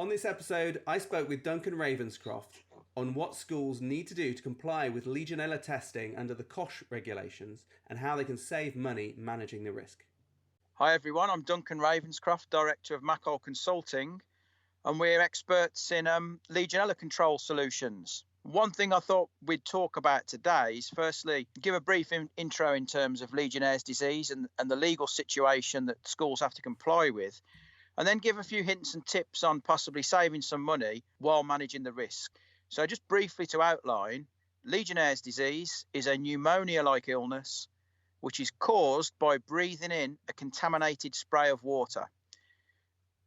On this episode, I spoke with Duncan Ravenscroft on what schools need to do to comply with legionella testing under the COSHE regulations and how they can save money managing the risk. Hi everyone, I'm Duncan Ravenscroft, Director of Macol Consulting, and we're experts in legionella control solutions. One thing I thought we'd talk about today is firstly give a brief intro in terms of Legionnaire's disease and the legal situation that schools have to comply with, and then give a few hints and tips on possibly saving some money while managing the risk. So just briefly to outline, Legionnaire's disease is a pneumonia-like illness which is caused by breathing in a contaminated spray of water.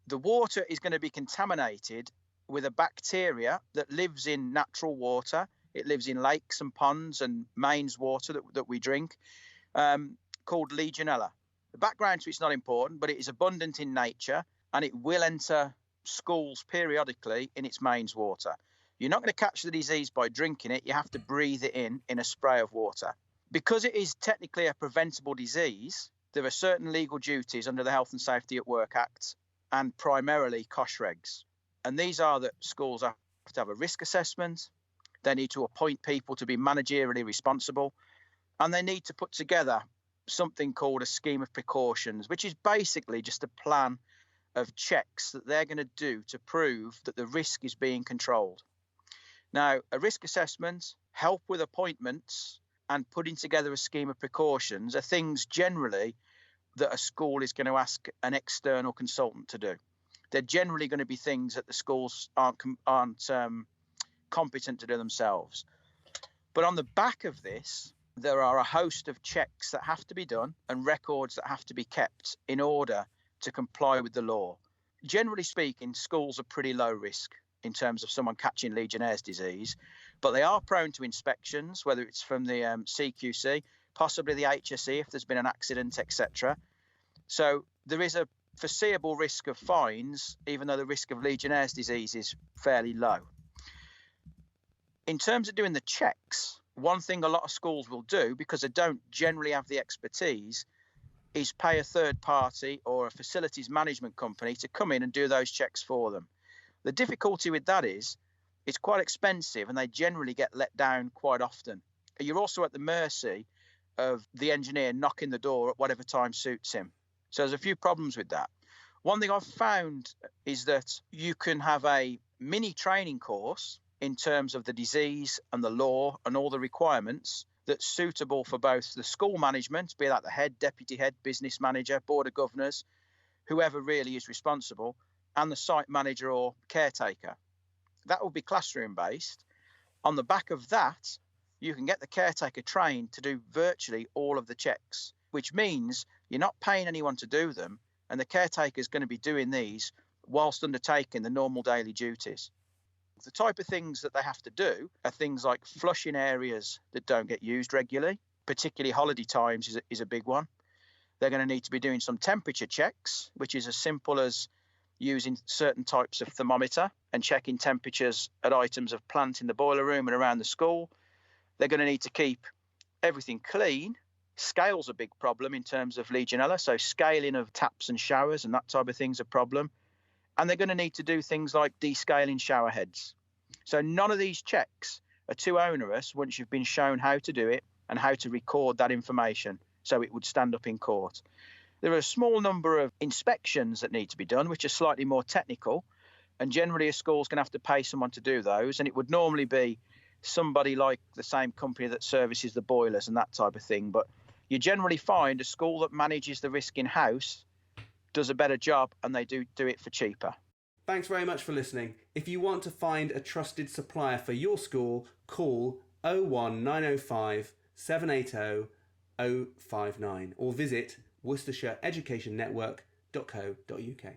The water is going to be contaminated with a bacteria that lives in natural water. It lives in lakes and ponds and mains water that we drink, called legionella. The background to it's not important, but it is abundant in nature and it will enter schools periodically in its mains water. You're not going to catch the disease by drinking it. You have to breathe it in a spray of water. Because it is technically a preventable disease, there are certain legal duties under the Health and Safety at Work Act and primarily COSHE regs. And these are that schools have to have a risk assessment, they need to appoint people to be managerially responsible, and they need to put together something called a scheme of precautions, which is basically just a plan of checks that they're going to do to prove that the risk is being controlled. Now, a risk assessment, help with appointments, and putting together a scheme of precautions are things generally that a school is going to ask an external consultant to do. They're generally going to be things that the schools aren't competent to do themselves. But on the back of this, there are a host of checks that have to be done and records that have to be kept in order to comply with the law. Generally speaking, schools are pretty low risk in terms of someone catching Legionnaire's disease, but they are prone to inspections, whether it's from the CQC, possibly the HSE if there's been an accident, etc. So there is a foreseeable risk of fines, even though the risk of Legionnaire's disease is fairly low. In terms of doing the checks, one thing a lot of schools will do, because they don't generally have the expertise, is pay a third party or a facilities management company to come in and do those checks for them. The difficulty with that is it's quite expensive and they generally get let down quite often. You're also at the mercy of the engineer knocking the door at whatever time suits him. So there's a few problems with that. One thing I've found is that you can have a mini training course in terms of the disease and the law and all the requirements that's suitable for both the school management, be that the head, deputy head, business manager, board of governors, whoever really is responsible, and the site manager or caretaker. That will be classroom based. On the back of that, you can get the caretaker trained to do virtually all of the checks, which means you're not paying anyone to do them, and the caretaker is going to be doing these whilst undertaking the normal daily duties. The type of things that they have to do are things like flushing areas that don't get used regularly, particularly holiday times is a big one. They're going to need to be doing some temperature checks, which is as simple as using certain types of thermometer and checking temperatures at items of plant in the boiler room and around the school. They're going to need to keep everything clean. Scale's a big problem in terms of Legionella, so scaling of taps and showers and that type of thing's a problem. And they're going to need to do things like descaling shower heads. So none of these checks are too onerous once you've been shown how to do it and how to record that information so it would stand up in court. There are a small number of inspections that need to be done, which are slightly more technical, and generally a school's going to have to pay someone to do those, and it would normally be somebody like the same company that services the boilers and that type of thing. But you generally find a school that manages the risk in-house does a better job, and they do it for cheaper. Thanks very much for listening. If you want to find a trusted supplier for your school, call 01905 780 059 or visit worcestershireeducationnetwork.co.uk.